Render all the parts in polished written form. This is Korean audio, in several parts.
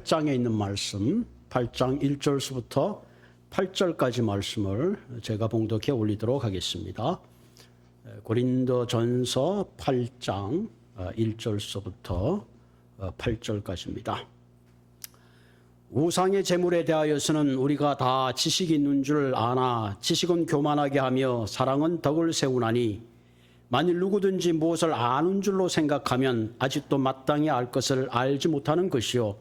8장에 있는 말씀, 8장 1절서부터 8절까지 말씀을 제가 봉독해 올리도록 하겠습니다. 고린도전서 8장 1절서부터 8절까지입니다. 우상의 제물에 대하여서는 우리가 다 지식이 있는 줄 아나 지식은 교만하게 하며 사랑은 덕을 세우나니 만일 누구든지 무엇을 아는 줄로 생각하면 아직도 마땅히 알 것을 알지 못하는 것이요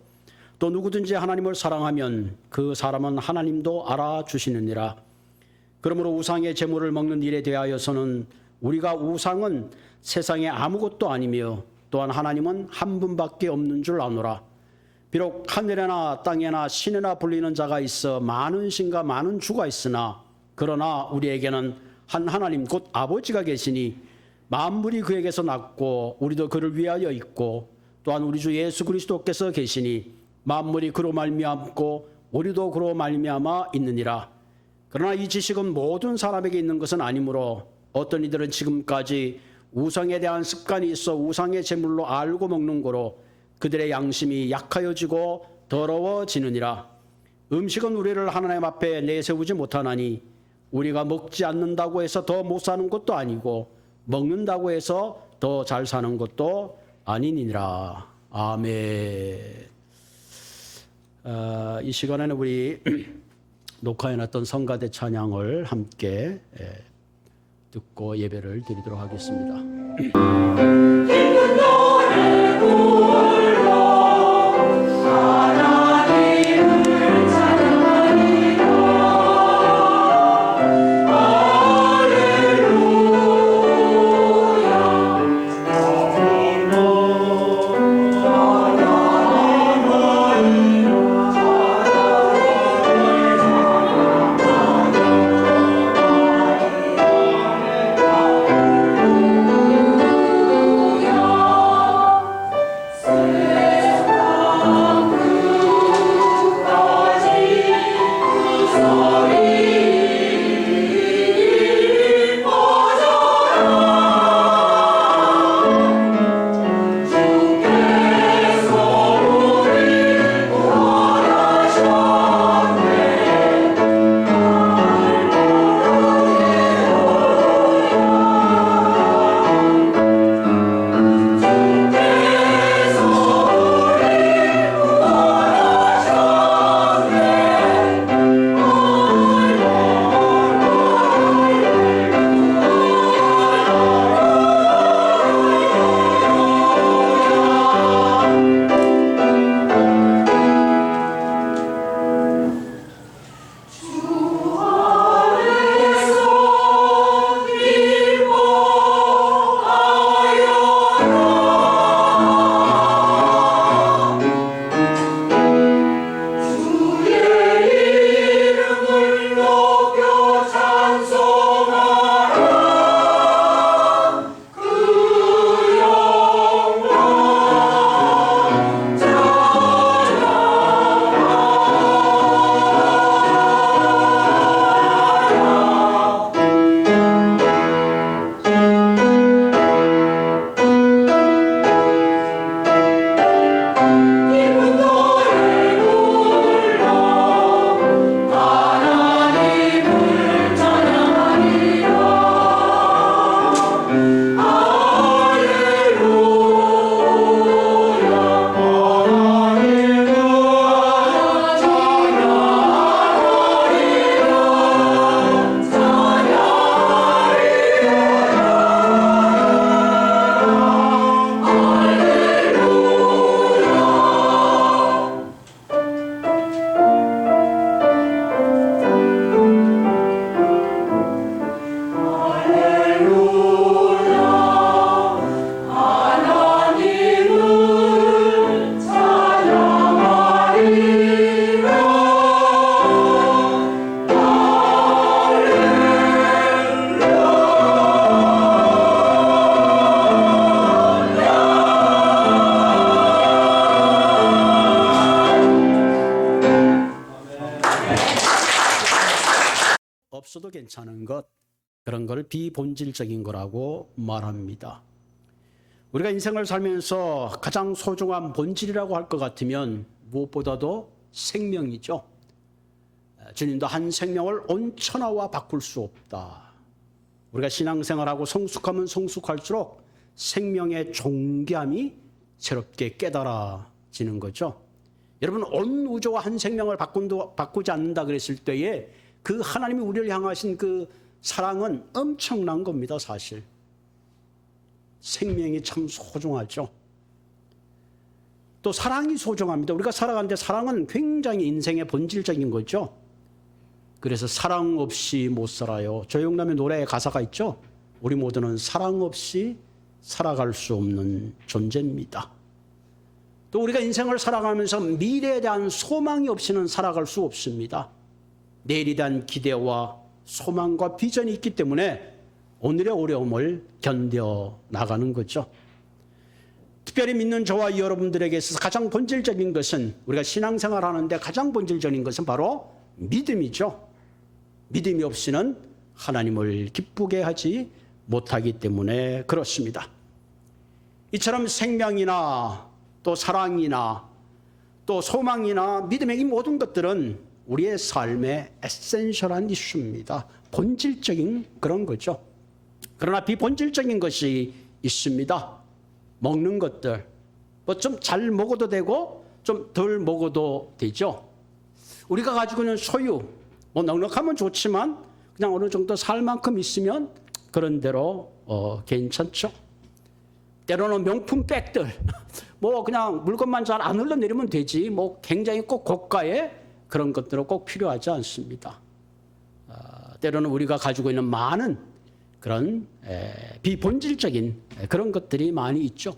또 누구든지 하나님을 사랑하면 그 사람은 하나님도 알아주시느니라. 그러므로 우상의 제물을 먹는 일에 대하여서는 우리가 우상은 세상에 아무것도 아니며 또한 하나님은 한 분밖에 없는 줄 아노라. 비록 하늘에나 땅에나 신에나 불리는 자가 있어 많은 신과 많은 주가 있으나 그러나 우리에게는 한 하나님 곧 아버지가 계시니 만물이 그에게서 났고 우리도 그를 위하여 있고 또한 우리 주 예수 그리스도께서 계시니 만물이 그로 말미암고 우리도 그로 말미암아 있느니라. 그러나 이 지식은 모든 사람에게 있는 것은 아니므로 어떤 이들은 지금까지 우상에 대한 습관이 있어 우상의 제물로 알고 먹는 거로 그들의 양심이 약하여지고 더러워지느니라. 음식은 우리를 하나님 앞에 내세우지 못하나니 우리가 먹지 않는다고 해서 더 못 사는 것도 아니고 먹는다고 해서 더 잘 사는 것도 아니니라. 아멘. 이 시간에는 우리 녹화해놨던 성가대 찬양을 함께 듣고 예배를 드리도록 하겠습니다. 없어도 괜찮은 것, 그런 걸 비본질적인 거라고 말합니다. 우리가 인생을 살면서 가장 소중한 본질이라고 할 것 같으면 무엇보다도 생명이죠. 주님도 한 생명을 온 천하와 바꿀 수 없다. 우리가 신앙생활하고 성숙하면 성숙할수록 생명의 존귀함이 새롭게 깨달아지는 거죠. 여러분, 온 우주와 한 생명을 바꾸지 않는다 그랬을 때에 그 하나님이 우리를 향하신 그 사랑은 엄청난 겁니다. 사실 생명이 참 소중하죠. 또 사랑이 소중합니다. 우리가 살아가는데 사랑은 굉장히 인생의 본질적인 거죠. 그래서 사랑 없이 못 살아요. 조영남의 노래에 가사가 있죠. 우리 모두는 사랑 없이 살아갈 수 없는 존재입니다. 또 우리가 인생을 살아가면서 미래에 대한 소망이 없이는 살아갈 수 없습니다. 내일에 대한 기대와 소망과 비전이 있기 때문에 오늘의 어려움을 견뎌 나가는 거죠. 특별히 믿는 저와 여러분들에게 있어서 가장 본질적인 것은, 우리가 신앙생활 하는데 가장 본질적인 것은 바로 믿음이죠. 믿음이 없이는 하나님을 기쁘게 하지 못하기 때문에 그렇습니다. 이처럼 생명이나 또 사랑이나 또 소망이나 믿음의 이 모든 것들은 우리의 삶의 에센셜한 이슈입니다. 본질적인 그런 거죠. 그러나 비본질적인 것이 있습니다. 먹는 것들, 뭐 좀 잘 먹어도 되고 좀 덜 먹어도 되죠. 우리가 가지고 있는 소유, 뭐 넉넉하면 좋지만 그냥 어느 정도 살 만큼 있으면 그런 대로 괜찮죠. 때로는 명품 백들, 뭐 그냥 물건만 잘 안 흘러내리면 되지, 뭐 굉장히 꼭 고가의 그런 것들은 꼭 필요하지 않습니다. 때로는 우리가 가지고 있는 많은 그런 비본질적인 그런 것들이 많이 있죠.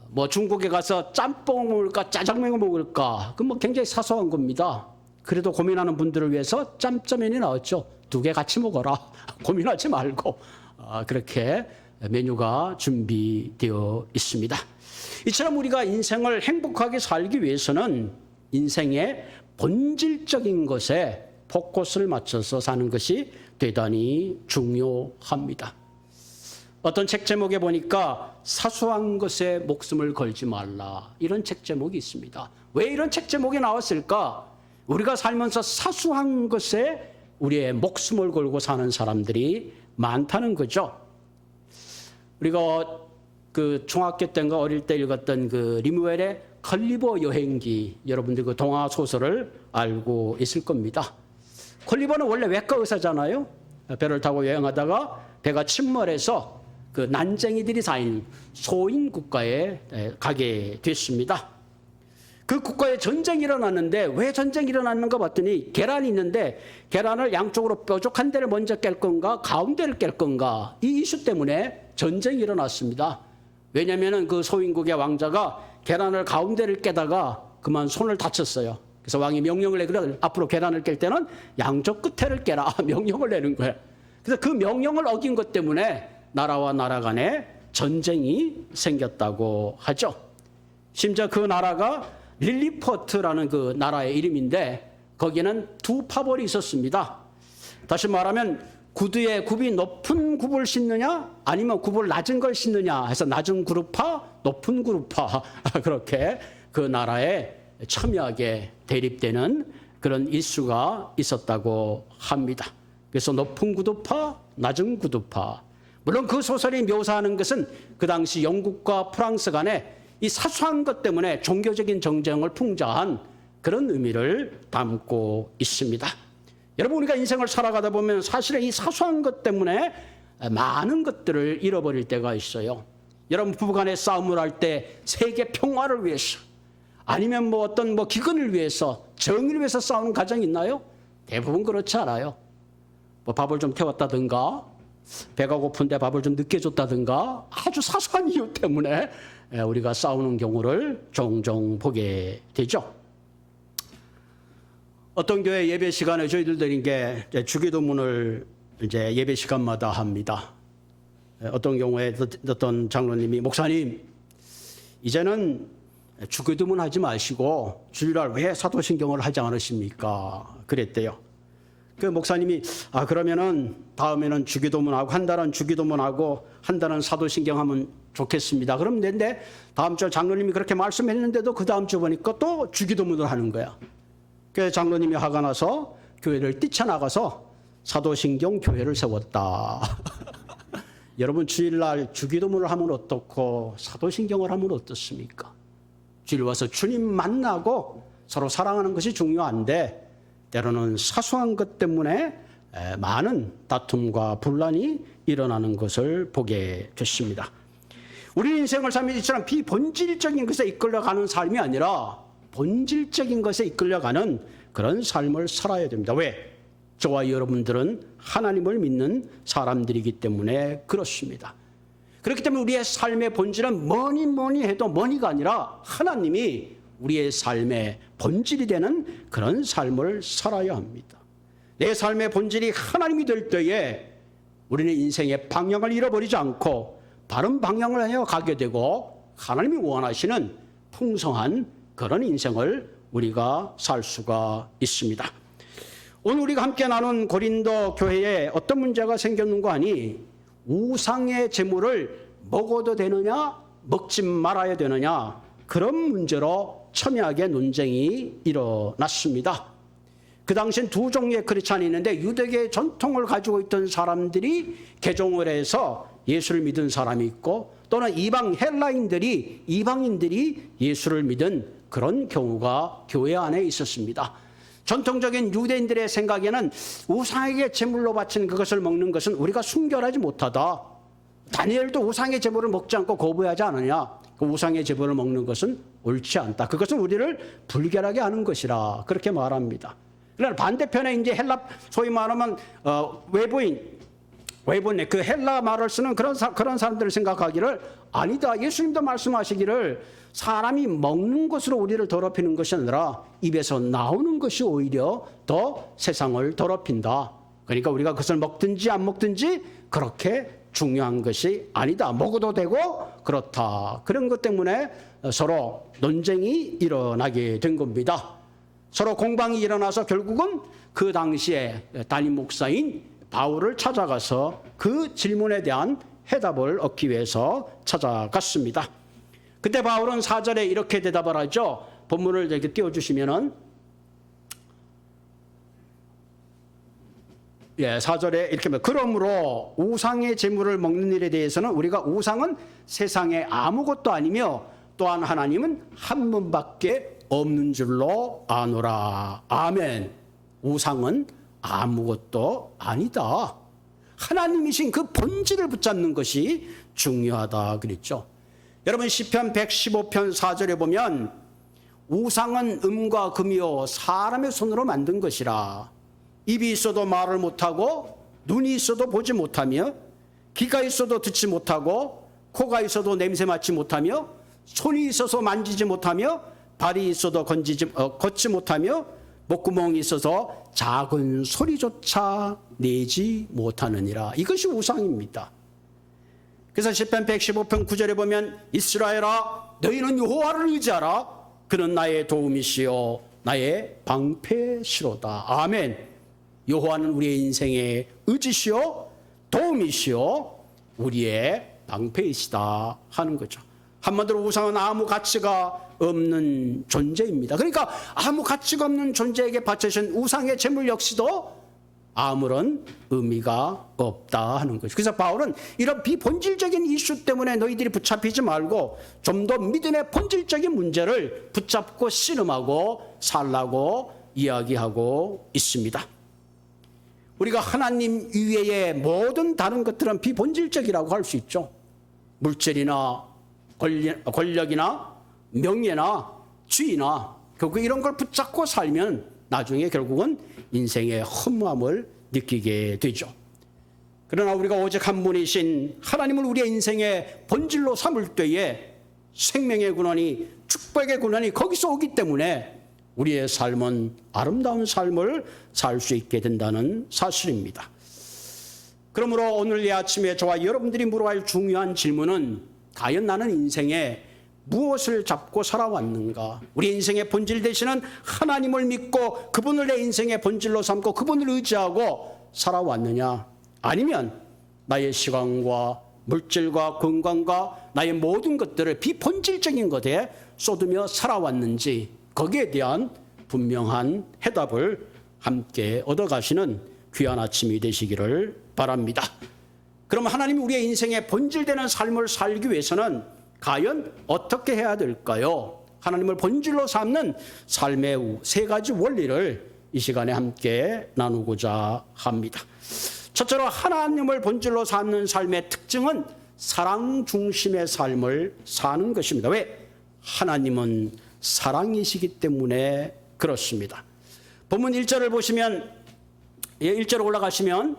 뭐 중국에 가서 짬뽕을 먹을까 짜장면을 먹을까, 그 뭐 굉장히 사소한 겁니다. 그래도 고민하는 분들을 위해서 짬짜면이 나왔죠. 2개 같이 먹어라. 고민하지 말고 그렇게 메뉴가 준비되어 있습니다. 이처럼 우리가 인생을 행복하게 살기 위해서는 인생의 본질적인 것에 포커스를 맞춰서 사는 것이 대단히 중요합니다. 어떤 책 제목에 보니까 사소한 것에 목숨을 걸지 말라, 이런 책 제목이 있습니다. 왜 이런 책 제목이 나왔을까? 우리가 살면서 사소한 것에 우리의 목숨을 걸고 사는 사람들이 많다는 거죠. 우리가 그 중학교 때인가 어릴 때 읽었던 그 리무엘의 걸리버 여행기, 여러분들 그 동화 소설을 알고 있을 겁니다. 걸리버는 원래 외과 의사잖아요. 배를 타고 여행하다가 배가 침몰해서 그 난쟁이들이 사는 소인 국가에 가게 됐습니다. 그 국가에 전쟁이 일어났는데 왜 전쟁이 일어났는가 봤더니 계란이 있는데 계란을 양쪽으로 뾰족한 데를 먼저 깰 건가 가운데를 깰 건가, 이 이슈 때문에 전쟁이 일어났습니다. 왜냐하면 그 소인국의 왕자가 계란을 가운데를 깨다가 그만 손을 다쳤어요. 그래서 왕이 명령을 내기를 앞으로 계란을 깰 때는 양쪽 끝에를 깨라 명령을 내는 거예요. 그래서 그 명령을 어긴 것 때문에 나라와 나라 간에 전쟁이 생겼다고 하죠. 심지어 그 나라가 릴리포트라는 그 나라의 이름인데 거기는 2파벌이 있었습니다. 다시 말하면 구두에 굽이 높은 굽을 신느냐 아니면 굽을 낮은 걸 신느냐 해서 낮은 그룹파 높은 그룹파 그렇게 그 나라에 첨예하게 대립되는 그런 이슈가 있었다고 합니다. 그래서 높은 구두파 낮은 구두파, 물론 그 소설이 묘사하는 것은 그 당시 영국과 프랑스 간에 이 사소한 것 때문에 종교적인 정쟁을 풍자한 그런 의미를 담고 있습니다. 여러분, 우리가 인생을 살아가다 보면 사실은 이 사소한 것 때문에 많은 것들을 잃어버릴 때가 있어요. 여러분, 부부간의 싸움을 할 때 세계 평화를 위해서 아니면 뭐 어떤 뭐 기근을 위해서 정의를 위해서 싸우는 가정이 있나요? 대부분 그렇지 않아요. 뭐 밥을 좀 태웠다든가 배가 고픈데 밥을 좀 늦게 줬다든가 아주 사소한 이유 때문에 우리가 싸우는 경우를 종종 보게 되죠. 어떤 교회 예배 시간에 저희들 드린 게 주기도문을 이제 예배 시간마다 합니다. 어떤 경우에 어떤 장로님이 목사님 이제는 주기도문 하지 마시고 주일날 왜 사도신경을 하지 않으십니까? 그랬대요. 그 목사님이 그러면은 다음에는 주기도문하고 한 달은 주기도문하고 한 달은 사도신경 하면 좋겠습니다. 그럼 근데 다음 주 장로님이 그렇게 말씀했는데도 그 다음 주 보니까 또 주기도문을 하는 거야. 그래서 장로님이 화가 나서 교회를 뛰쳐나가서 사도신경 교회를 세웠다. 여러분 주일날 주기도문을 하면 어떻고 사도신경을 하면 어떻습니까? 주일 와서 주님 만나고 서로 사랑하는 것이 중요한데 때로는 사소한 것 때문에 많은 다툼과 분란이 일어나는 것을 보게 됐습니다. 우리 인생을 살면 이처럼 비본질적인 것에 이끌려가는 삶이 아니라 본질적인 것에 이끌려가는 그런 삶을 살아야 됩니다. 왜? 저와 여러분들은 하나님을 믿는 사람들이기 때문에 그렇습니다. 그렇기 때문에 우리의 삶의 본질은 뭐니 해도 뭐니가 아니라 하나님이 우리의 삶의 본질이 되는 그런 삶을 살아야 합니다. 내 삶의 본질이 하나님이 될 때에 우리는 인생의 방향을 잃어버리지 않고 바른 방향을 하여 가게 되고 하나님이 원하시는 풍성한 그런 인생을 우리가 살 수가 있습니다. 오늘 우리가 함께 나눈 고린도 교회에 어떤 문제가 생겼는가 하니 우상의 제물을 먹어도 되느냐 먹지 말아야 되느냐 그런 문제로 첨예하게 논쟁이 일어났습니다. 그 당시엔 두 종류의 크리스찬이 있는데 유대계의 전통을 가지고 있던 사람들이 개종을 해서 예수를 믿은 사람이 있고 또는 이방인들이 예수를 믿은 그런 경우가 교회 안에 있었습니다. 전통적인 유대인들의 생각에는 우상에게 제물로 바친 그것을 먹는 것은 우리가 순결하지 못하다. 다니엘도 우상의 제물을 먹지 않고 거부하지 않느냐. 그 우상의 제물을 먹는 것은 옳지 않다. 그것은 우리를 불결하게 하는 것이라 그렇게 말합니다. 그러나 반대편에 이제 헬라 소위 말하면 외부인 그 헬라 말을 쓰는 그런 사람들을 생각하기를 아니다. 예수님도 말씀하시기를 사람이 먹는 것으로 우리를 더럽히는 것이 아니라 입에서 나오는 것이 오히려 더 세상을 더럽힌다. 그러니까 우리가 그것을 먹든지 안 먹든지 그렇게 중요한 것이 아니다. 먹어도 되고 그렇다. 그런 것 때문에 서로 논쟁이 일어나게 된 겁니다. 서로 공방이 일어나서 결국은 그 당시에 담임 목사인 바울을 찾아가서 그 질문에 대한 해답을 얻기 위해서 찾아갔습니다. 그때 바울은 4절에 이렇게 대답을 하죠. 본문을 이렇게 띄워주시면은 4절에 이렇게 말합니다. 그러므로 우상의 제물을 먹는 일에 대해서는 우리가 우상은 세상에 아무것도 아니며 또한 하나님은 한 분밖에 없는 줄로 아노라. 아멘. 우상은 아무것도 아니다. 하나님이신 그 본질을 붙잡는 것이 중요하다 그랬죠. 여러분 시편 115편 4절에 보면 우상은 음과 금이요 사람의 손으로 만든 것이라. 입이 있어도 말을 못하고 눈이 있어도 보지 못하며 귀가 있어도 듣지 못하고 코가 있어도 냄새 맡지 못하며 손이 있어서 만지지 못하며 발이 있어도 걷지 못하며 목구멍이 있어서 작은 소리조차 내지 못하느니라. 이것이 우상입니다. 그래서 시편 115편 9절에 보면 이스라엘아 너희는 여호와를 의지하라. 그는 나의 도움이시요 나의 방패시로다. 아멘. 여호와는 우리의 인생의 의지시요 도움이시요 우리의 방패이시다 하는 거죠. 한마디로 우상은 아무 가치가 없는 존재입니다. 그러니까 아무 가치가 없는 존재에게 바쳐진 우상의 제물 역시도 아무런 의미가 없다 하는 거죠. 그래서 바울은 이런 비본질적인 이슈 때문에 너희들이 붙잡히지 말고 좀 더 믿음의 본질적인 문제를 붙잡고 씨름하고 살라고 이야기하고 있습니다. 우리가 하나님 이외의 모든 다른 것들은 비본질적이라고 할 수 있죠. 물질이나 권력이나 명예나 지위나 결국 이런 걸 붙잡고 살면 나중에 결국은 인생의 허무함을 느끼게 되죠. 그러나 우리가 오직 한 분이신 하나님을 우리의 인생의 본질로 삼을 때에 생명의 근원이 축복의 근원이 거기서 오기 때문에 우리의 삶은 아름다운 삶을 살 수 있게 된다는 사실입니다. 그러므로 오늘 이 아침에 저와 여러분들이 물어야 할 중요한 질문은 과연 나는 인생에 무엇을 잡고 살아왔는가? 우리 인생의 본질 되시는 하나님을 믿고 그분을 내 인생의 본질로 삼고 그분을 의지하고 살아왔느냐? 아니면 나의 시간과 물질과 건강과 나의 모든 것들을 비본질적인 것에 쏟으며 살아왔는지 거기에 대한 분명한 해답을 함께 얻어가시는 귀한 아침이 되시기를 바랍니다. 그럼 하나님이 우리의 인생에 본질되는 삶을 살기 위해서는 과연 어떻게 해야 될까요? 하나님을 본질로 삼는 삶의 세 가지 원리를 이 시간에 함께 나누고자 합니다. 첫째로 하나님을 본질로 삼는 삶의 특징은 사랑 중심의 삶을 사는 것입니다. 왜? 하나님은 사랑이시기 때문에 그렇습니다. 본문 1절을 보시면 1절 올라가시면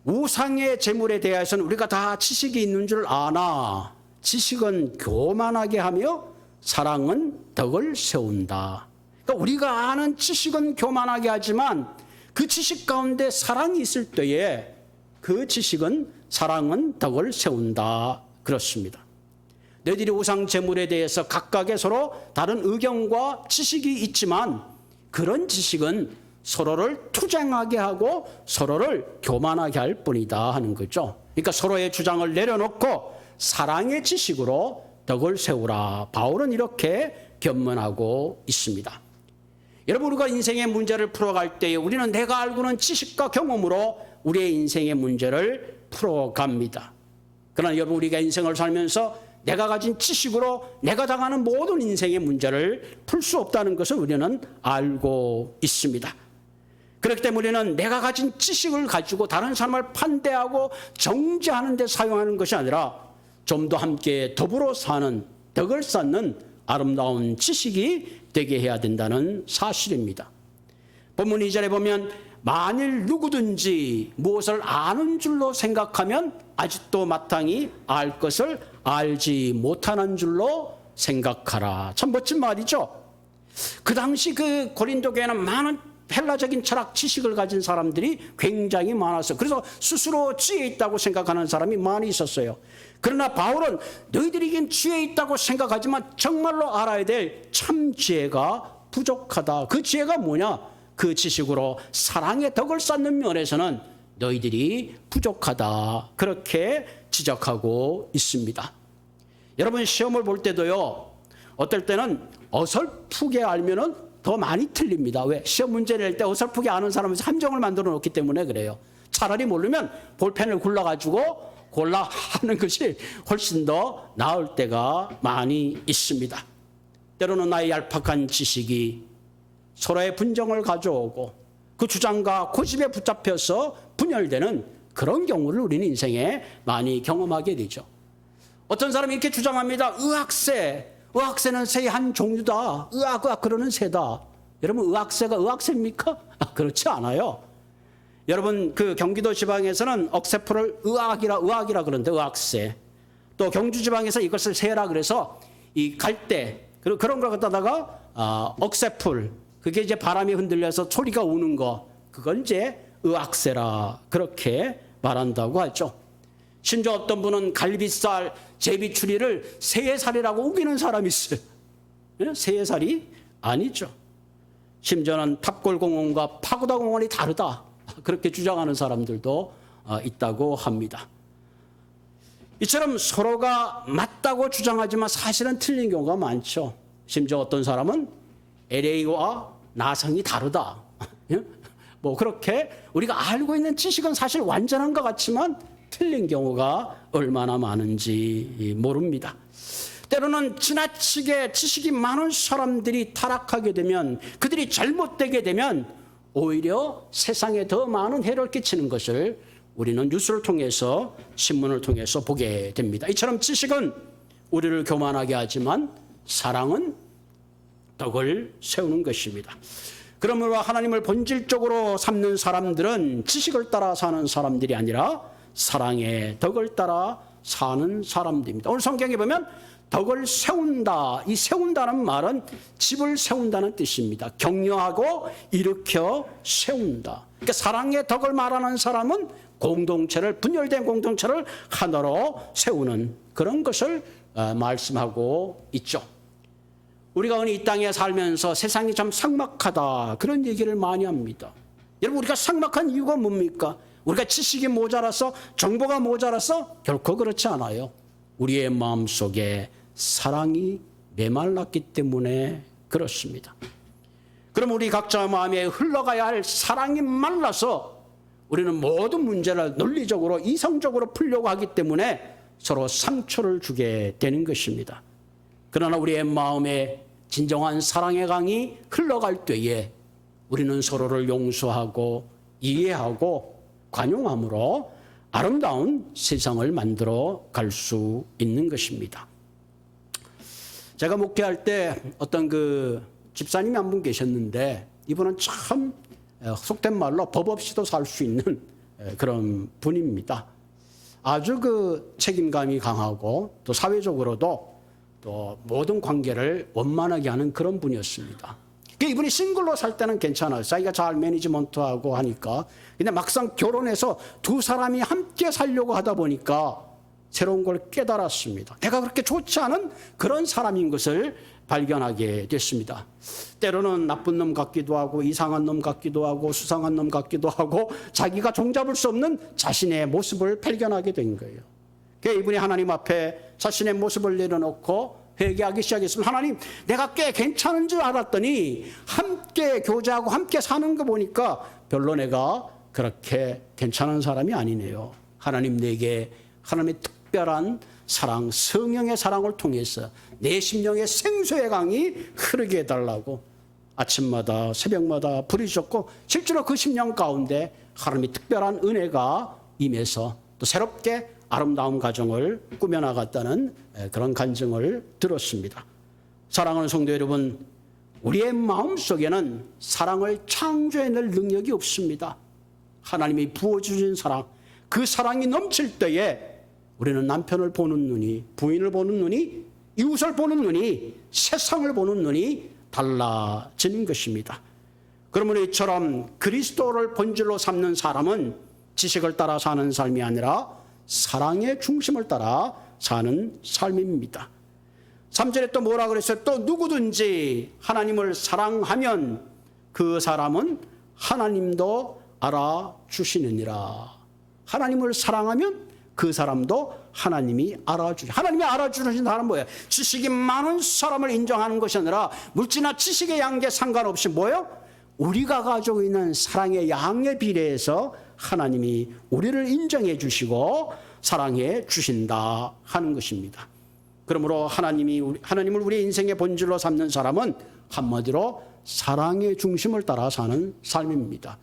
우상의 재물에 대해서는 우리가 다 지식이 있는 줄 아나 지식은 교만하게 하며 사랑은 덕을 세운다. 그러니까 우리가 아는 지식은 교만하게 하지만 그 지식 가운데 사랑이 있을 때에 그 지식은 사랑은 덕을 세운다. 그렇습니다. 너희들이 우상 제물에 대해서 각각의 서로 다른 의견과 지식이 있지만 그런 지식은 서로를 투쟁하게 하고 서로를 교만하게 할 뿐이다 하는 거죠. 그러니까 서로의 주장을 내려놓고 사랑의 지식으로 덕을 세우라. 바울은 이렇게 견문하고 있습니다. 여러분, 우리가 인생의 문제를 풀어갈 때에 우리는 내가 알고는 지식과 경험으로 우리의 인생의 문제를 풀어갑니다. 그러나 여러분, 우리가 인생을 살면서 내가 가진 지식으로 내가 당하는 모든 인생의 문제를 풀 수 없다는 것을 우리는 알고 있습니다. 그렇기 때문에 우리는 내가 가진 지식을 가지고 다른 사람을 판대하고 정죄하는 데 사용하는 것이 아니라 좀 더 함께 더불어 사는 덕을 쌓는 아름다운 지식이 되게 해야 된다는 사실입니다. 본문 2절에 보면 만일 누구든지 무엇을 아는 줄로 생각하면 아직도 마땅히 알 것을 알지 못하는 줄로 생각하라. 참 멋진 말이죠. 그 당시 그 고린도 교회는 많은 헬라적인 철학 지식을 가진 사람들이 굉장히 많았어요. 그래서 스스로 지혜 있다고 생각하는 사람이 많이 있었어요. 그러나 바울은 너희들에겐 지혜 있다고 생각하지만 정말로 알아야 될 참 지혜가 부족하다. 그 지혜가 뭐냐? 그 지식으로 사랑의 덕을 쌓는 면에서는 너희들이 부족하다. 그렇게 지적하고 있습니다. 여러분, 시험을 볼 때도요, 어떨 때는 어설프게 알면은 더 많이 틀립니다. 왜? 시험 문제 낼 때 어설프게 아는 사람에서 함정을 만들어 놓기 때문에 그래요. 차라리 모르면 볼펜을 굴러가지고 골라 하는 것이 훨씬 더 나을 때가 많이 있습니다. 때로는 나의 얄팍한 지식이 서로의 분정을 가져오고 그 주장과 고집에 붙잡혀서 분열되는 그런 경우를 우리는 인생에 많이 경험하게 되죠. 어떤 사람이 이렇게 주장합니다. 의학새는 새의 한 종류다. 의학 그러는 새다. 여러분, 의학새가 의학새입니까? 그렇지 않아요. 여러분, 그 경기도 지방에서는 억새풀을 의학이라 그러는데 의학새. 또 경주 지방에서 이것을 새라 그래서 이 갈대 그런 걸 갖다가 억새풀, 그게 이제 바람이 흔들려서 소리가 우는 거, 그걸 이제 의학새라 그렇게 말한다고 하죠. 심지어 어떤 분은 갈비살, 제비추리를 새의 살이라고 우기는 사람이 있어요. 새의 살이 아니죠. 심지어는 탑골공원과 파고다공원이 다르다. 그렇게 주장하는 사람들도 있다고 합니다. 이처럼 서로가 맞다고 주장하지만 사실은 틀린 경우가 많죠. 심지어 어떤 사람은 LA와 나성이 다르다. 뭐 그렇게 우리가 알고 있는 지식은 사실 완전한 것 같지만 틀린 경우가 얼마나 많은지 모릅니다. 때로는 지나치게 지식이 많은 사람들이 타락하게 되면, 그들이 잘못되게 되면 오히려 세상에 더 많은 해를 끼치는 것을 우리는 뉴스를 통해서, 신문을 통해서 보게 됩니다. 이처럼 지식은 우리를 교만하게 하지만 사랑은 덕을 세우는 것입니다. 그러므로 하나님을 본질적으로 삼는 사람들은 지식을 따라 사는 사람들이 아니라 사랑의 덕을 따라 사는 사람들입니다. 오늘 성경에 보면 덕을 세운다. 이 세운다는 말은 집을 세운다는 뜻입니다. 격려하고 일으켜 세운다. 그러니까 사랑의 덕을 말하는 사람은 공동체를, 분열된 공동체를 하나로 세우는 그런 것을 말씀하고 있죠. 우리가 오늘 이 땅에 살면서 세상이 참 삭막하다, 그런 얘기를 많이 합니다. 여러분, 우리가 삭막한 이유가 뭡니까? 우리가 지식이 모자라서 정보가 모자라서 결코 그렇지 않아요. 우리의 마음속에 사랑이 메말랐기 때문에 그렇습니다. 그럼 우리 각자 마음에 흘러가야 할 사랑이 말라서 우리는 모든 문제를 논리적으로 이성적으로 풀려고 하기 때문에 서로 상처를 주게 되는 것입니다. 그러나 우리의 마음에 진정한 사랑의 강이 흘러갈 때에 우리는 서로를 용서하고 이해하고 관용함으로 아름다운 세상을 만들어 갈 수 있는 것입니다. 제가 목회할 때 어떤 집사님이 한 분 계셨는데 이분은 참 속된 말로 법 없이도 살 수 있는 그런 분입니다. 아주 책임감이 강하고 또 사회적으로도 또 모든 관계를 원만하게 하는 그런 분이었습니다. 이분이 싱글로 살 때는 괜찮아요. 자기가 잘 매니지먼트하고 하니까. 근데 막상 결혼해서 두 사람이 함께 살려고 하다 보니까 새로운 걸 깨달았습니다. 내가 그렇게 좋지 않은 그런 사람인 것을 발견하게 됐습니다. 때로는 나쁜 놈 같기도 하고 이상한 놈 같기도 하고 수상한 놈 같기도 하고 자기가 종잡을 수 없는 자신의 모습을 발견하게 된 거예요. 이분이 하나님 앞에 자신의 모습을 내려놓고 회개하기 시작했습니다. 하나님, 내가 꽤 괜찮은 줄 알았더니 함께 교제하고 함께 사는 거 보니까 별로 내가 그렇게 괜찮은 사람이 아니네요. 하나님, 내게 하나님의 특별한 사랑, 성령의 사랑을 통해서 내 심령의 생수의 강이 흐르게 해달라고 아침마다 새벽마다 부르셨고 실제로 그 심령 가운데 하나님의 특별한 은혜가 임해서 또 새롭게 아름다운 가정을 꾸며나갔다는 그런 간증을 들었습니다. 사랑하는 성도 여러분, 우리의 마음속에는 사랑을 창조해낼 능력이 없습니다. 하나님이 부어주신 사랑, 그 사랑이 넘칠 때에 우리는 남편을 보는 눈이, 부인을 보는 눈이, 이웃을 보는 눈이, 세상을 보는 눈이 달라지는 것입니다. 그러므로 이처럼 그리스도를 본질로 삼는 사람은 지식을 따라 사는 삶이 아니라 사랑의 중심을 따라 사는 삶입니다. 3절에 또 뭐라 그랬어요? 또 누구든지 하나님을 사랑하면 그 사람은 하나님도 알아주시느니라. 하나님을 사랑하면 그 사람도 하나님이 알아주시. 하나님이 알아주는 사람은 뭐예요? 지식이 많은 사람을 인정하는 것이 아니라 물질이나 지식의 양에 상관없이 뭐예요? 우리가 가지고 있는 사랑의 양에 비례해서 하나님이 우리를 인정해 주시고 사랑해 주신다 하는 것입니다. 그러므로 하나님을 우리 인생의 본질로 삼는 사람은 한마디로 사랑의 중심을 따라 사는 삶입니다.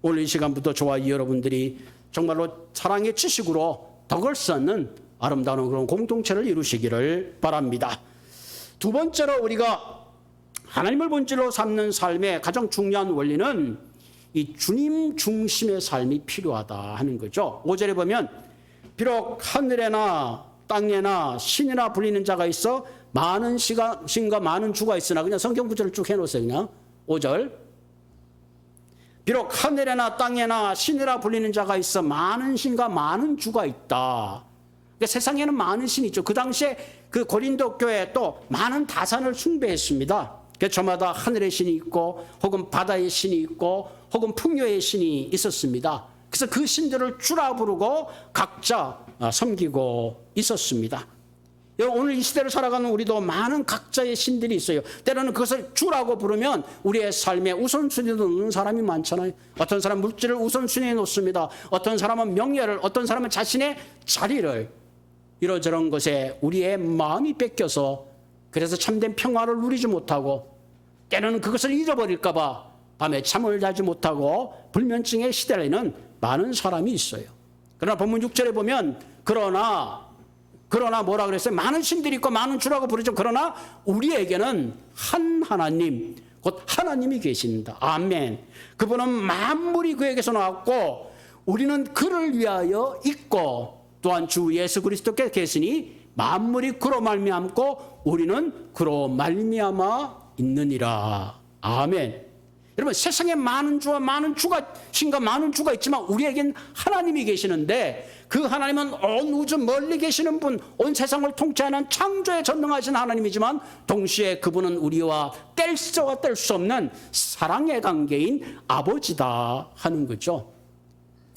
오늘 이 시간부터 저와 여러분들이 정말로 사랑의 지식으로 덕을 쌓는 아름다운 그런 공동체를 이루시기를 바랍니다. 두 번째로 우리가 하나님을 본질로 삼는 삶의 가장 중요한 원리는 이 주님 중심의 삶이 필요하다 하는 거죠. 5절에 보면 비록 하늘에나 땅에나 신이나 불리는 자가 있어 많은 신과 많은 주가 있으나, 그냥 성경 구절을 쭉 해놓으세요. 그냥 5절. 비록 하늘에나 땅에나 신이라 불리는 자가 있어 많은 신과 많은 주가 있다. 그러니까 세상에는 많은 신이 있죠. 그 당시에 그 고린도 교회에 또 많은 다산을 숭배했습니다. 그래서 저마다 하늘의 신이 있고 혹은 바다의 신이 있고 혹은 풍요의 신이 있었습니다. 그래서 그 신들을 주라 부르고 각자 섬기고 있었습니다. 오늘 이 시대를 살아가는 우리도 많은 각자의 신들이 있어요. 때로는 그것을 주라고 부르면 우리의 삶에 우선순위에 놓는 사람이 많잖아요. 어떤 사람은 물질을 우선순위에 놓습니다. 어떤 사람은 명예를, 어떤 사람은 자신의 자리를, 이러저런 것에 우리의 마음이 뺏겨서 그래서 참된 평화를 누리지 못하고 때로는 그것을 잃어버릴까 봐 밤에 잠을 자지 못하고 불면증에 시달리는 많은 사람이 있어요. 그러나 본문 6절에 보면 그러나 뭐라 그랬어요? 많은 신들이 있고 많은 주라고 부르죠. 그러나 우리에게는 한 하나님, 곧 하나님이 계신다. 아멘. 그분은 만물이 그에게서 나왔고 우리는 그를 위하여 있고 또한 주 예수 그리스도께 계시니 만물이 그로 말미암고 우리는 그로 말미암아 있느니라. 아멘. 여러분, 세상에 많은 주와 많은 주가, 신과 많은 주가 있지만 우리에겐 하나님이 계시는데 그 하나님은 온 우주 멀리 계시는 분, 온 세상을 통치하는 창조에 전능하신 하나님이지만 동시에 그분은 우리와 뗄 수 없는 사랑의 관계인 아버지다 하는 거죠.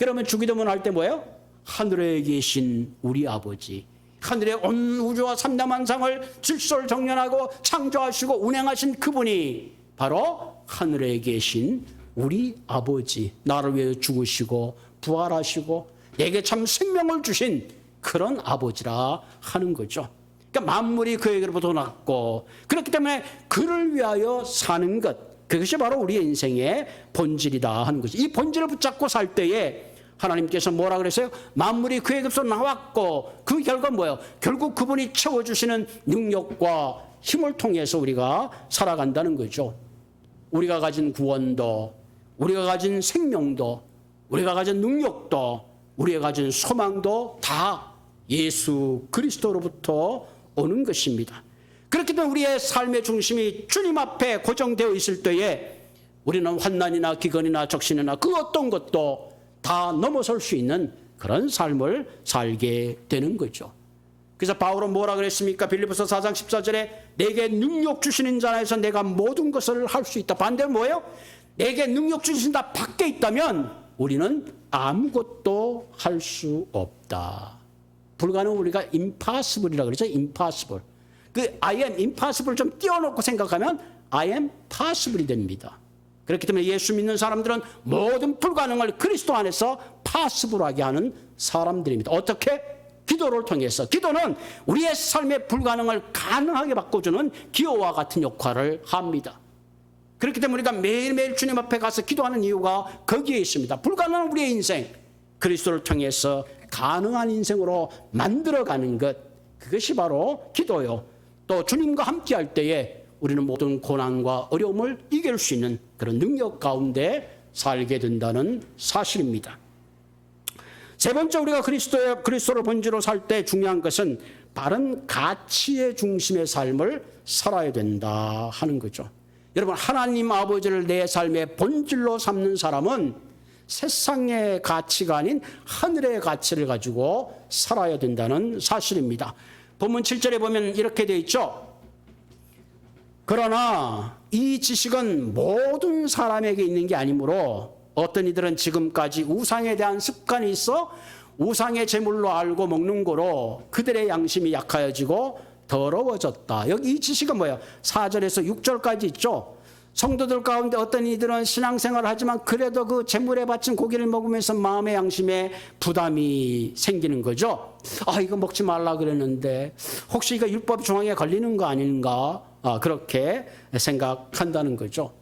그러면 주기도문 할 때 뭐예요? 하늘에 계신 우리 아버지, 하늘의 온 우주와 삼라만상을 질서를 정연하고 창조하시고 운행하신 그분이 바로 하늘에 계신 우리 아버지, 나를 위해 죽으시고 부활하시고 내게 참 생명을 주신 그런 아버지라 하는 거죠. 그러니까 만물이 그에게로부터 났고, 그렇기 때문에 그를 위하여 사는 것, 그것이 바로 우리의 인생의 본질이다 하는 거죠. 이 본질을 붙잡고 살 때에 하나님께서 뭐라 그랬어요? 만물이 그에게서 나왔고, 그 결과 뭐예요? 결국 그분이 채워주시는 능력과 힘을 통해서 우리가 살아간다는 거죠. 우리가 가진 구원도, 우리가 가진 생명도, 우리가 가진 능력도, 우리가 가진 소망도 다 예수 그리스도로부터 오는 것입니다. 그렇기 때문에 우리의 삶의 중심이 주님 앞에 고정되어 있을 때에 우리는 환난이나 기근이나 적신이나 그 어떤 것도 다 넘어설 수 있는 그런 삶을 살게 되는 거죠. 그래서 바울은 뭐라 그랬습니까? 빌립보서 4장 14절에 내게 능력 주시는 자 안에서 내가 모든 것을 할 수 있다. 반대로 뭐예요? 내게 능력 주신 자 밖에 있다면 우리는 아무것도 할 수 없다. 불가능, 우리가 impossible이라고 그러죠. impossible. 그 I am impossible 좀 띄워놓고 생각하면 I am possible이 됩니다. 그렇기 때문에 예수 믿는 사람들은 모든 불가능을 그리스도 안에서 possible하게 하는 사람들입니다. 어떻게? 기도를 통해서. 기도는 우리의 삶의 불가능을 가능하게 바꿔주는 기호와 같은 역할을 합니다. 그렇기 때문에 우리가 매일매일 주님 앞에 가서 기도하는 이유가 거기에 있습니다. 불가능한 우리의 인생, 그리스도를 통해서 가능한 인생으로 만들어가는 것, 그것이 바로 기도요. 또 주님과 함께 할 때에 우리는 모든 고난과 어려움을 이길 수 있는 그런 능력 가운데 살게 된다는 사실입니다. 세 번째, 우리가 그리스도를 본질로 살 때 중요한 것은 바른 가치의 중심의 삶을 살아야 된다 하는 거죠. 여러분, 하나님 아버지를 내 삶의 본질로 삼는 사람은 세상의 가치가 아닌 하늘의 가치를 가지고 살아야 된다는 사실입니다. 본문 7절에 보면 이렇게 되어 있죠. 그러나 이 지식은 모든 사람에게 있는 게 아니므로 어떤 이들은 지금까지 우상에 대한 습관이 있어 우상의 제물로 알고 먹는 거로 그들의 양심이 약하여지고 더러워졌다. 여기 이 지식은 뭐예요? 4절에서 6절까지 있죠. 성도들 가운데 어떤 이들은 신앙생활을 하지만 그래도 그 제물에 바친 고기를 먹으면서 마음의 양심에 부담이 생기는 거죠. 아, 이거 먹지 말라 그랬는데 혹시 이거 율법 조항에 걸리는 거 아닌가? 그렇게 생각한다는 거죠.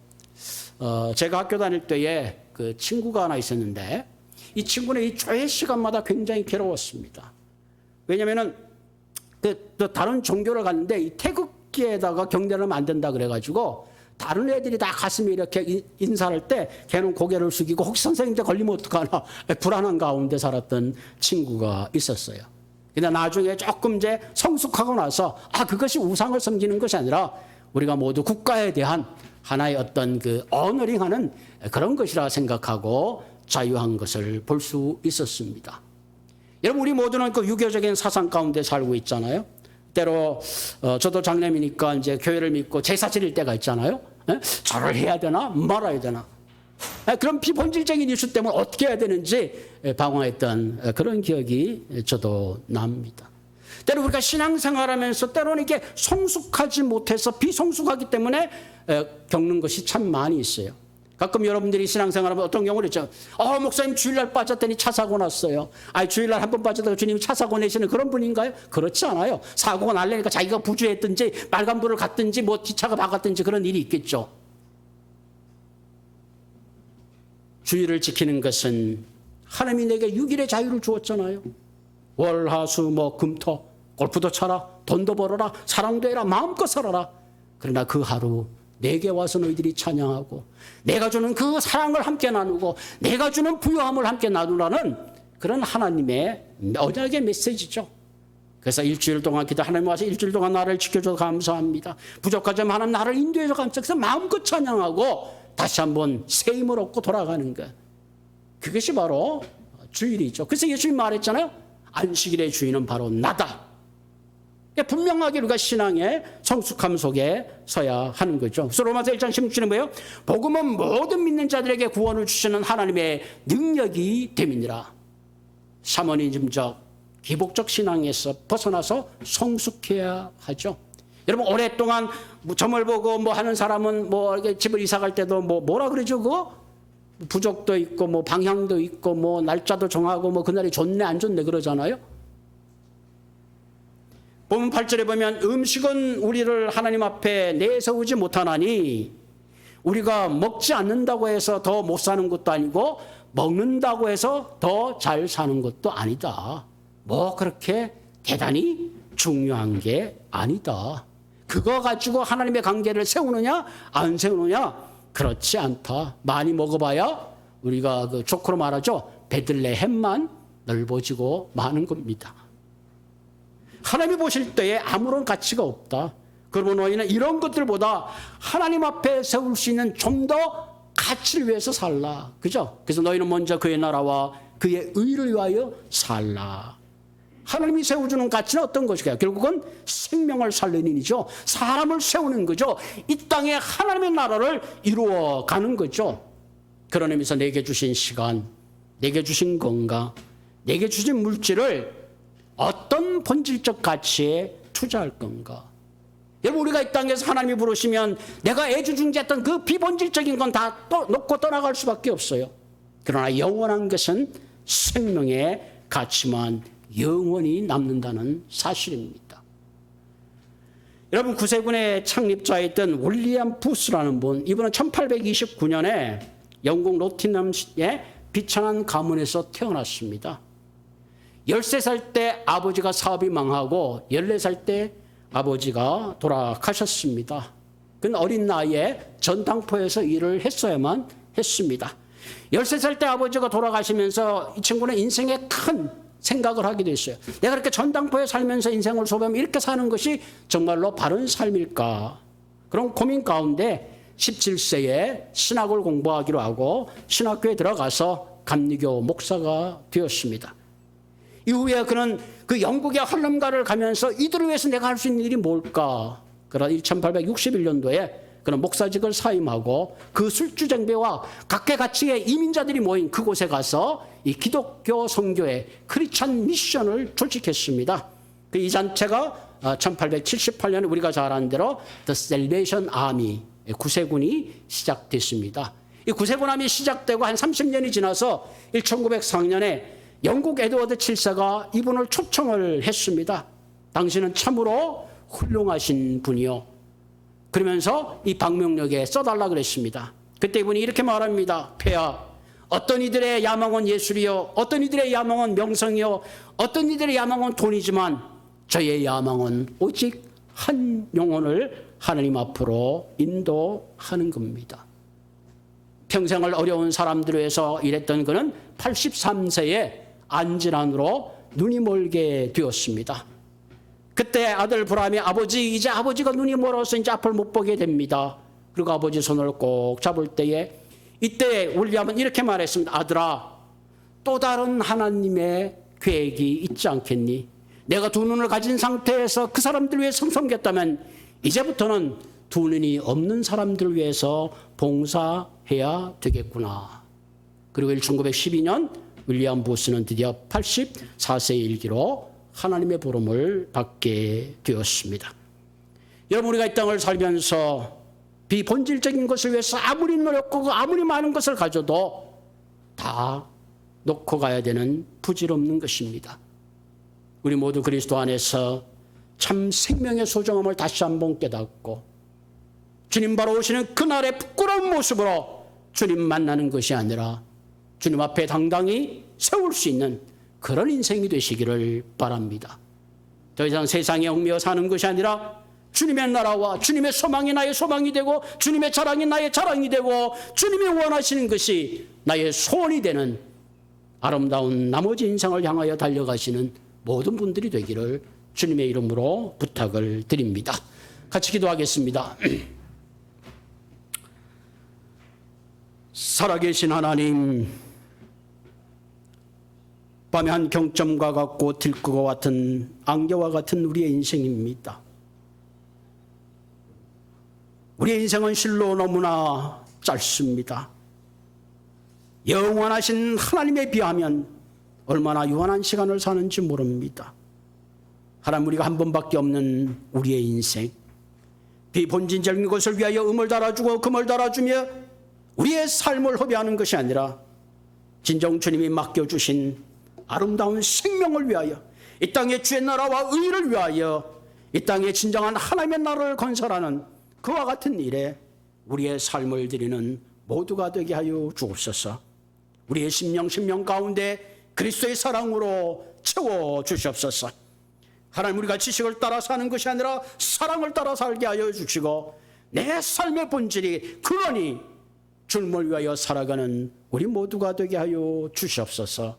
제가 학교 다닐 때에 그 친구가 하나 있었는데 이 친구는 이 조회 시간마다 굉장히 괴로웠습니다. 왜냐면은 또 다른 종교를 갔는데 이 태극기에다가 경례를 하면 안 된다 그래가지고 다른 애들이 다 가슴에 이렇게 인사할 때 걔는 고개를 숙이고 혹시 선생님한테 걸리면 어떡하나 불안한 가운데 살았던 친구가 있었어요. 근데 나중에 조금 이제 성숙하고 나서 그것이 우상을 섬기는 것이 아니라 우리가 모두 국가에 대한 하나의 어떤 그 어너링하는 그런 것이라 생각하고 자유한 것을 볼 수 있었습니다. 여러분, 우리 모두는 그 유교적인 사상 가운데 살고 있잖아요. 때로 저도 장남이니까 이제 교회를 믿고 제사 지낼 때가 있잖아요. 절을 해야 되나 말아야 되나. 그런 비본질적인 이슈 때문에 어떻게 해야 되는지 방황했던 그런 기억이 저도 납니다. 때로 우리가 신앙생활하면서 때로는 이게 성숙하지 못해서 비성숙하기 때문에 겪는 것이 참 많이 있어요. 가끔 여러분들이 신앙생활하면 어떤 경우는 있죠. 목사님 주일날 빠졌더니 차 사고 났어요. 주일날 한 번 빠졌다가 주님이 차 사고 내시는 그런 분인가요? 그렇지 않아요. 사고가 날래니까 자기가 부주했든지 빨간불을 갔든지 뭐 기차가 박았든지 그런 일이 있겠죠. 주일을 지키는 것은 하나님이 내게 6일의 자유를 주었잖아요. 월, 화, 수, 목, 금, 토. 골프도 쳐라, 돈도 벌어라, 사랑도 해라, 마음껏 살아라. 그러나 그 하루 내게 와서 너희들이 찬양하고 내가 주는 그 사랑을 함께 나누고 내가 주는 부요함을 함께 나누라는 그런 하나님의 언약의 메시지죠. 그래서 일주일 동안 기도, 하나님 와서 일주일 동안 나를 지켜줘서 감사합니다. 부족하지만 하나님 나를 인도해서 감사해서 그래서 마음껏 찬양하고 다시 한번 새 힘을 얻고 돌아가는 것. 그것이 바로 주일이죠. 그래서 예수님이 말했잖아요. 안식일의 주인은 바로 나다. 분명하게 우리가 신앙의 성숙함 속에 서야 하는 거죠. 그래서 로마서 1장 16절에 뭐예요? 복음은 모든 믿는 자들에게 구원을 주시는 하나님의 능력이 됨이니라. 샤머니즘적 기복적 신앙에서 벗어나서 성숙해야 하죠. 여러분 오랫동안 점을 보고 뭐 하는 사람은 뭐 이렇게 집을 이사 갈 때도 뭐라 그러죠 그거? 부적도 있고 뭐 방향도 있고 뭐 날짜도 정하고 뭐 그날이 좋네 안 좋네 그러잖아요. 본문 8절에 보면 음식은 우리를 하나님 앞에 내세우지 못하나니 우리가 먹지 않는다고 해서 더 못 사는 것도 아니고 먹는다고 해서 더 잘 사는 것도 아니다. 뭐 그렇게 대단히 중요한 게 아니다. 그거 가지고 하나님의 관계를 세우느냐 안 세우느냐 그렇지 않다. 많이 먹어봐야 우리가 그 조크로 말하죠. 베들레헴만 넓어지고 마는 겁니다. 하나님이 보실 때에 아무런 가치가 없다. 그러면 너희는 이런 것들보다 하나님 앞에 세울 수 있는 좀 더 가치를 위해서 살라. 그죠? 그래서 너희는 먼저 그의 나라와 그의 의를 위하여 살라. 하나님이 세워주는 가치는 어떤 것일까요? 결국은 생명을 살리는 일이죠. 사람을 세우는 거죠. 이 땅에 하나님의 나라를 이루어가는 거죠. 그런 의미에서 내게 주신 시간, 내게 주신 건강, 내게 주신 물질을 어떤 본질적 가치에 투자할 건가? 여러분 우리가 이 땅에서 하나님이 부르시면 내가 애주중지했던 그 비본질적인 건 다 놓고 떠나갈 수밖에 없어요. 그러나 영원한 것은 생명의 가치만 영원히 남는다는 사실입니다. 여러분 구세군의 창립자였던 윌리엄 부스라는 분, 이분은 1829년에 영국 노팅엄의 비천한 가문에서 태어났습니다. 13살 때 아버지가 사업이 망하고 14살 때 아버지가 돌아가셨습니다. 그는 어린 나이에 전당포에서 일을 했어야만 했습니다. 13살 때 아버지가 돌아가시면서 이 친구는 인생에 큰 생각을 하게 됐어요. 내가 이렇게 전당포에 살면서 인생을 소비하면 이렇게 사는 것이 정말로 바른 삶일까? 그런 고민 가운데 17세에 신학을 공부하기로 하고 신학교에 들어가서 감리교 목사가 되었습니다. 이후에 그는 그 영국의 할렘가를 가면서 이들을 위해서 내가 할 수 있는 일이 뭘까? 그러나 1861년도에 그는 목사직을 사임하고 그 술주쟁배와 각계각층의 이민자들이 모인 그곳에 가서 이 기독교 선교회 크리스찬 미션을 조직했습니다. 이 단체가 1878년에 우리가 잘 아는 대로 The Salvation Army 구세군이 시작됐습니다. 이 구세군함이 시작되고 한 30년이 지나서 1904년에 영국 에드워드 7세가 이분을 초청을 했습니다. 당신은 참으로 훌륭하신 분이요. 그러면서 이 방명록에 써달라 그랬습니다. 그때 이분이 이렇게 말합니다. 폐하, 어떤 이들의 야망은 예술이요, 어떤 이들의 야망은 명성이요, 어떤 이들의 야망은 돈이지만 저의 야망은 오직 한 영혼을 하나님 앞으로 인도하는 겁니다. 평생을 어려운 사람들을 위해서 일했던 그는 83세에 안질환으로 눈이 멀게 되었습니다. 그때 아들 브람이 아버지, 이제 아버지가 눈이 멀어서 이제 앞을 못 보게 됩니다. 그리고 아버지 손을 꼭 잡을 때에 이때 윌리엄은 이렇게 말했습니다. 아들아, 또 다른 하나님의 계획이 있지 않겠니? 내가 두 눈을 가진 상태에서 그 사람들 위해 섬겼다면 이제부터는 두 눈이 없는 사람들 위해서 봉사해야 되겠구나. 그리고 1912년 윌리엄 부스는 드디어 84세의 일기로 하나님의 부름을 받게 되었습니다. 여러분 우리가 이 땅을 살면서 비본질적인 것을 위해서 아무리 노력하고 아무리 많은 것을 가져도 다 놓고 가야 되는 부질없는 것입니다. 우리 모두 그리스도 안에서 참 생명의 소중함을 다시 한번 깨닫고 주님 바로 오시는 그날의 부끄러운 모습으로 주님 만나는 것이 아니라 주님 앞에 당당히 세울 수 있는 그런 인생이 되시기를 바랍니다. 더 이상 세상에 얽매여 사는 것이 아니라 주님의 나라와 주님의 소망이 나의 소망이 되고 주님의 자랑이 나의 자랑이 되고 주님이 원하시는 것이 나의 소원이 되는 아름다운 나머지 인생을 향하여 달려가시는 모든 분들이 되기를 주님의 이름으로 부탁을 드립니다. 같이 기도하겠습니다. 살아계신 하나님, 밤의 한 경점과 같고 들국과 같은 안개와 같은 우리의 인생입니다. 우리의 인생은 실로 너무나 짧습니다. 영원하신 하나님에 비하면 얼마나 유한한 시간을 사는지 모릅니다. 하나님, 우리가 한 번밖에 없는 우리의 인생, 비본진적인 것을 위하여 음을 달아주고 금을 달아주며 우리의 삶을 허비하는 것이 아니라 진정 주님이 맡겨주신 아름다운 생명을 위하여, 이 땅의 주의 나라와 의를 위하여 이 땅에 진정한 하나님의 나라를 건설하는 그와 같은 일에 우리의 삶을 드리는 모두가 되게 하여 주옵소서. 우리의 심령 가운데 그리스도의 사랑으로 채워 주시옵소서. 하나님, 우리가 지식을 따라 사는 것이 아니라 사랑을 따라 살게 하여 주시고 내 삶의 본질이 그러니 주님을 위하여 살아가는 우리 모두가 되게 하여 주시옵소서.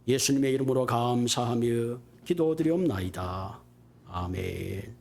예수님의 이름으로 감사하며 기도드리옵나이다. 아멘.